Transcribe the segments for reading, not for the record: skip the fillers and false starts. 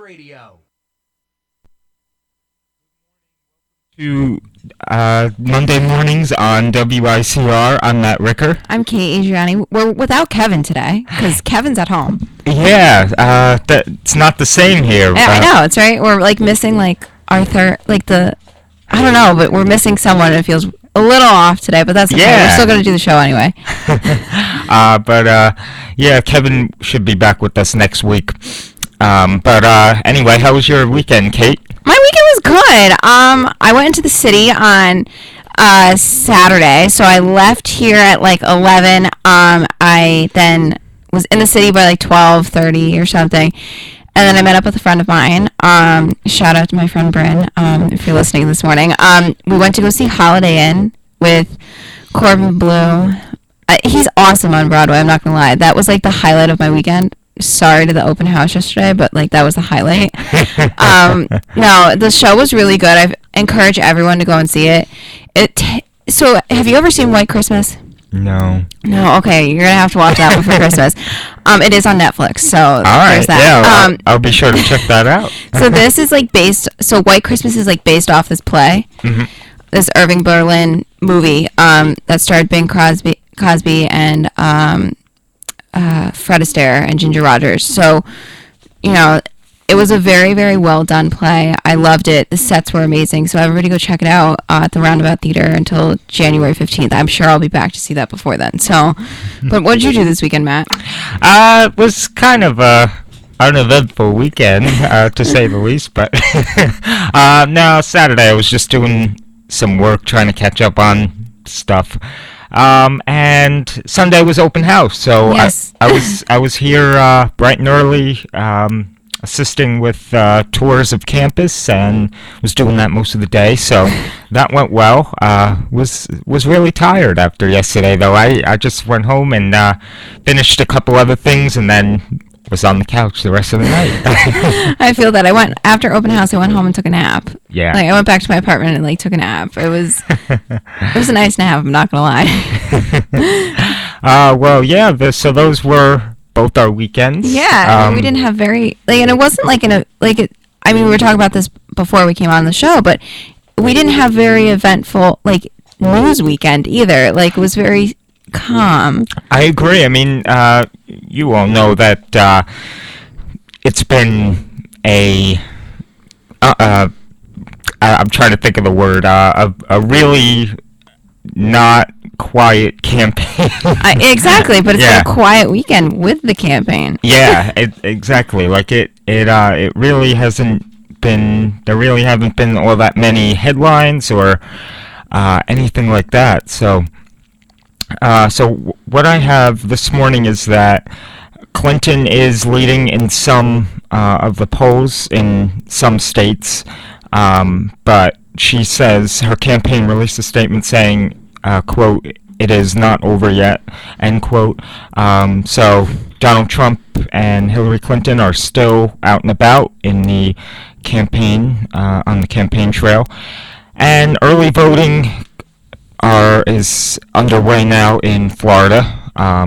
Radio. To Monday mornings on WICR. I'm Matt Ricker. I'm Kate Adriani. We're without Kevin today because Kevin's at home. Yeah, it's not the same here. Yeah, I know, it's right. We're like missing like our third, like the, I don't know, but we're missing someone. It feels a little off today, but that's okay. Yeah. We're still going to do the show anyway. Yeah, Kevin should be back with us next week. Anyway, how was your weekend, Kate? My weekend was good. I went into the city on Saturday, so I left here at like 11. I then was in the city by like 12:30 or something, and then I met up with a friend of mine. Shout out to my friend Bryn, if you're listening this morning. We went to go see Holiday Inn with Corbin Blue. He's awesome on Broadway, I'm not gonna lie. That was like the highlight of my weekend. Sorry to the open house yesterday, but like that was the highlight. No, the show was really good. I encourage everyone to go and see it. So have you ever seen White Christmas? No. No, okay, you're gonna have to watch that one for Christmas. It is on Netflix, so all right, there's that. Yeah, I'll be sure to check that out. So this is like so White Christmas is like based off this play, this Irving Berlin movie that starred Bing Crosby and Fred Astaire and Ginger Rogers. So, you know, it was a very, very well done play. I loved it. The sets were amazing. So everybody go check it out at the Roundabout Theater until January 15th. I'm sure I'll be back to see that before then. So, but what did you do this weekend, Matt? It was kind of an uneventful weekend, to say the least. But no, Saturday I was just doing some work, trying to catch up on stuff. And Sunday was open house, so yes. I was here bright and early, assisting with tours of campus, and was doing that most of the day. So that went well. Was really tired after yesterday, though. I just went home and finished a couple other things, and then was on the couch the rest of the night. I feel that. After open house, I went home and took a nap. Yeah. Like I went back to my apartment and like took a nap. It was a nice nap, I'm not gonna lie. Well, yeah, so those were both our weekends. Yeah, we didn't have very, like, and it wasn't like I mean, we were talking about this before we came on the show, but we didn't have very eventful, like, news weekend either. Like, it was very calm. I agree. I mean, you all know that it's been I'm trying to think of the word, a really not quiet campaign. Exactly, but it's been a quiet weekend with the campaign. Yeah, exactly. Like it really hasn't been. There really haven't been all that many headlines or anything like that. So what I have this morning is that Clinton is leading in some of the polls in some states, but she says her campaign released a statement saying, quote, "It is not over yet," end quote. So Donald Trump and Hillary Clinton are still out and about in the campaign, on the campaign trail, and early voting is underway now in Florida.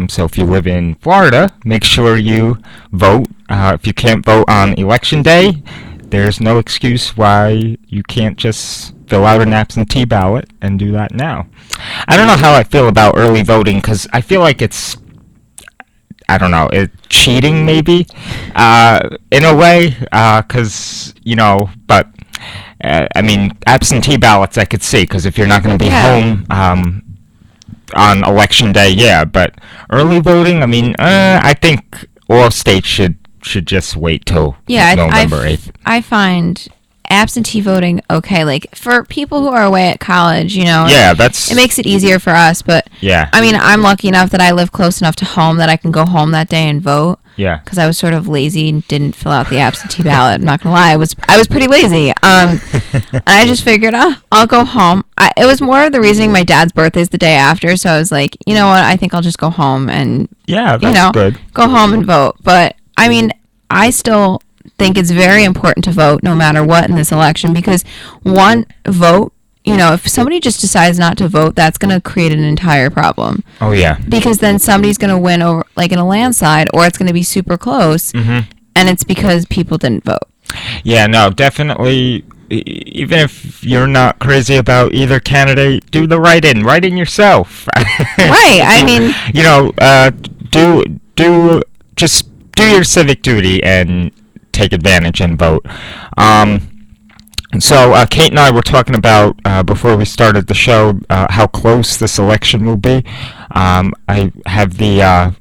So if you live in Florida, make sure you vote. If you can't vote on election day, there's no excuse why you can't just fill out an absentee ballot and do that now. I don't know how I feel about early voting, because I feel like it's, I don't know, cheating maybe, in a way, because, but I mean, absentee ballots I could see, because if you're not going to be home on election day, yeah, but early voting, I mean, I think all states should just wait till November 8th. I find absentee voting okay, like for people who are away at college, it makes it easier for us, but yeah, I mean, I'm lucky enough that I live close enough to home that I can go home that day and vote. Yeah, because I was sort of lazy and didn't fill out the absentee ballot. I'm not gonna lie, I was pretty lazy. And I just figured, I'll go home. It was more of the reasoning. My dad's birthday's the day after, so I was like, you know what? I think I'll just go home and good. Go home and vote. But I mean, I still think it's very important to vote no matter what in this election, because one vote, if somebody just decides not to vote, that's going to create an entire problem. Oh, yeah. Because then somebody's going to win over, like in a landslide, or it's going to be super close, and it's because people didn't vote. Yeah, no, definitely. Even if you're not crazy about either candidate, do the write-in. Write-in yourself. Right. I mean, You know, just do your civic duty and take advantage and vote. Um, so Kate and I were talking about before we started the show how close this election will be. I have the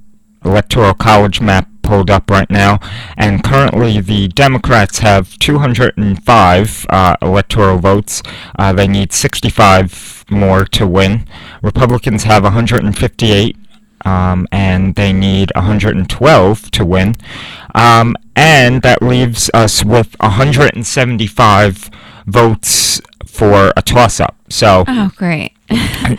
Electoral College map pulled up right now, and currently the Democrats have 205 electoral votes. They need 65 more to win. Republicans have 158. And they need 112 to win. And that leaves us with 175 votes for a toss-up. So, oh, great.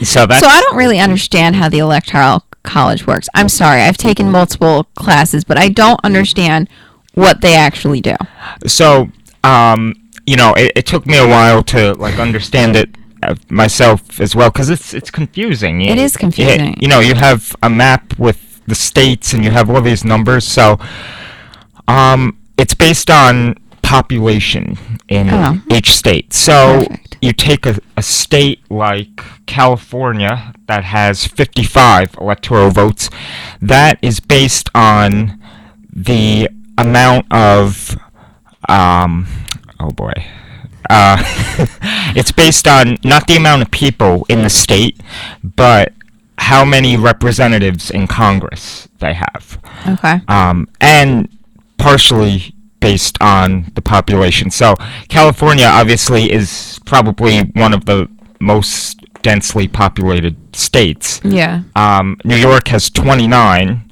so that's So I don't really understand how the Electoral College works. I'm sorry. I've taken multiple classes, but I don't understand what they actually do. so. It took me a while to like understand it myself as well because it's confusing. It is confusing. You have a map with the states and you have all these numbers. So, it's based on population in each state. So Perfect. you take a state like California that has 55 electoral votes. That is based on the amount of oh boy. It's based on not the amount of people in the state, but how many representatives in Congress they have. Okay. And partially based on the population. So California obviously is probably one of the most densely populated states. Yeah. New York has 29.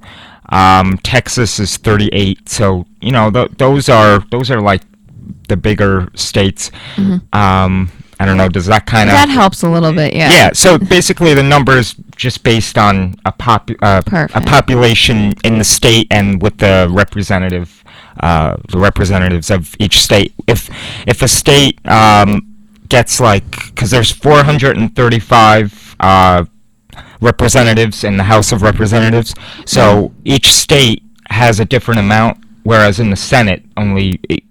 Texas is 38. So those are like the bigger states. I don't know. Does that kind of That helps a little bit. Yeah. Yeah. So basically, the number is just based on a Perfect. population in the state and with the representatives of each state. If a state gets because there's 435 representatives in the House of Representatives, so each state has a different amount. Whereas in the Senate,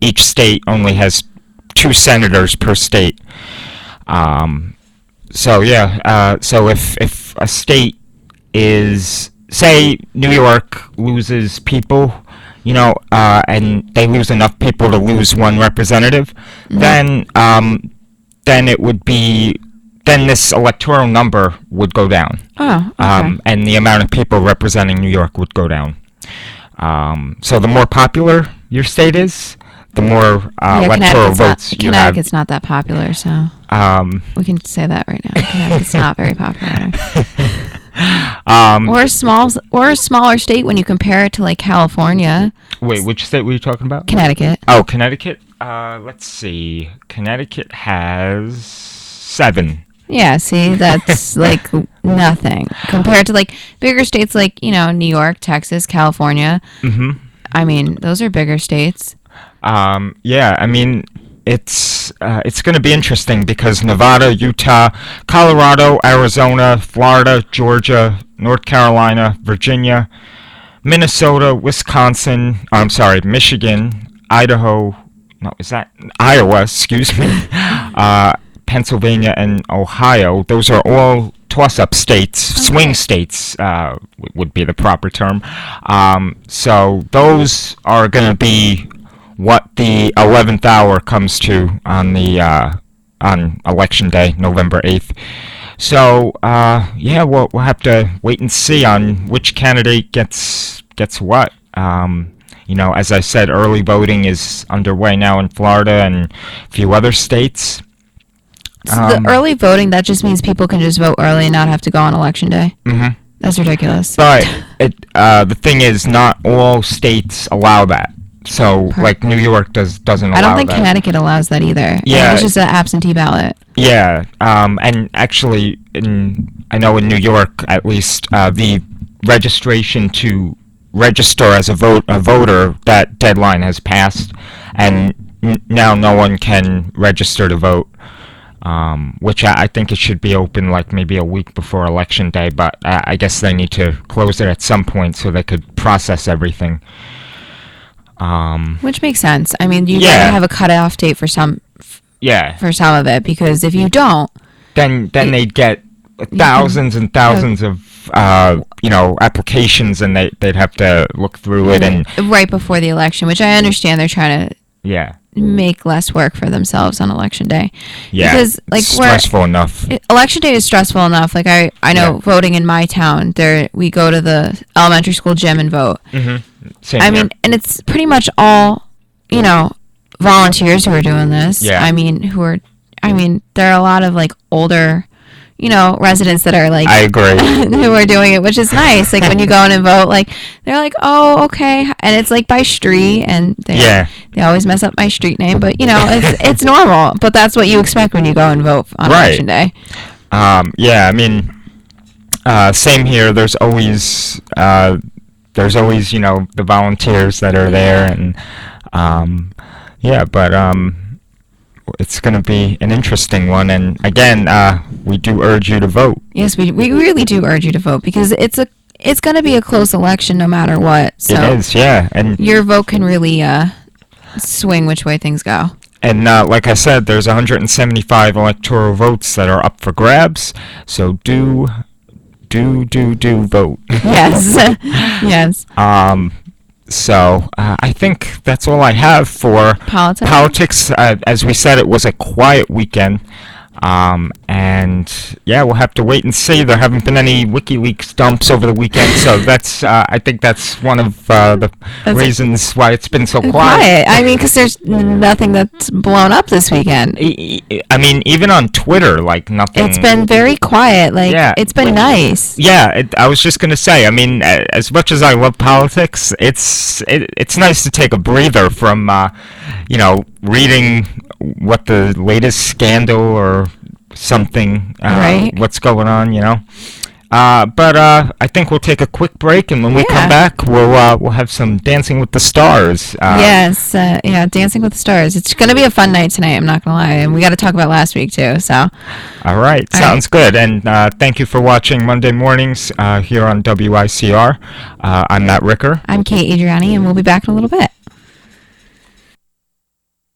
each state only has 2 senators per state. So if a state is, say, New York loses people, and they lose enough people to lose one representative, then it would be, then this electoral number would go down. Oh, okay. And the amount of people representing New York would go down. So the more popular your state is, the more electoral votes you have. Connecticut's not that popular, so we can say that right now. Connecticut's not very popular. Or a smaller state when you compare it to like California. Wait, which state were you talking about? Connecticut. Oh, Connecticut. Let's see. Connecticut has 7. Yeah, see, that's like nothing compared to like bigger states like, New York, Texas, California. Mm-hmm. I mean, those are bigger states. Yeah, I mean, it's going to be interesting because Nevada, Utah, Colorado, Arizona, Florida, Georgia, North Carolina, Virginia, Minnesota, Wisconsin, Michigan, Idaho, no, is that Iowa, excuse me, Pennsylvania and Ohio, those are all toss-up states, okay. Swing states would be the proper term. So those are going to be what the 11th hour comes to on Election Day, November 8th. So we'll have to wait and see on which candidate gets what. As I said, early voting is underway now in Florida and a few other states. So the early voting, that just means people can just vote early and not have to go on Election Day? Mm-hmm. That's ridiculous. But the thing is, not all states allow that. So, like, New York doesn't allow that. I don't think Connecticut allows that either. Yeah. It's just an absentee ballot. Yeah. And actually, I know in New York, at least, the registration to register as a voter, that deadline has passed. And now no one can register to vote. Which I think it should be open like maybe a week before Election Day, but I guess they need to close it at some point so they could process everything. Which makes sense. I mean, you Yeah. gotta have a cutoff date for some Yeah. of it, because if you don't, Then they'd get thousands and thousands of applications, and they'd have to look through it, and right before the election, which I understand they're trying to yeah, make less work for themselves on election day. yeah, Because like it's stressful enough. Election day is stressful enough. Like I know Yeah. voting in my town, we go to the elementary school gym and vote. Same I here. mean, and it's pretty much all, volunteers who are doing this. Yeah. I mean, there are a lot of like older, residents that are like, I agree. who are doing it, which is nice. Like when you go in and vote, like they're like, oh, okay. And it's like by street, and they always mess up my street name, but it's normal. But that's what you expect when you go and vote on election day. Yeah, I mean, same here. There's always the volunteers that are there, and but it's going to be an interesting one. And again, we do urge you to vote. Yes, we really do urge you to vote, because it's going to be a close election no matter what. So it is, yeah, and your vote can really swing which way things go. And like I said, there's 175 electoral votes that are up for grabs. So do vote. Yes, yes. So I think that's all I have for politics. As we said, it was a quiet weekend. And yeah, we'll have to wait and see. There haven't been any WikiLeaks dumps over the weekend, so that's I think that's one of the reasons why it's been so quiet. I mean, because there's nothing that's blown up this weekend. I mean, even on Twitter, like nothing. It's been very quiet. Like, yeah, it's been nice. Yeah, I was just gonna say. I mean, as much as I love politics, it's nice to take a breather from reading what the latest scandal or something, right. What's going on, but I think we'll take a quick break, and when we come back, we'll have some Dancing with the Stars. Yes, Dancing with the Stars. It's gonna be a fun night tonight, I'm not gonna lie, and we got to talk about last week too. So all right, sounds good. And thank you for watching Monday Mornings here on WICR. I'm Matt Ricker. I'm Kate Adriani, and we'll be back in a little bit.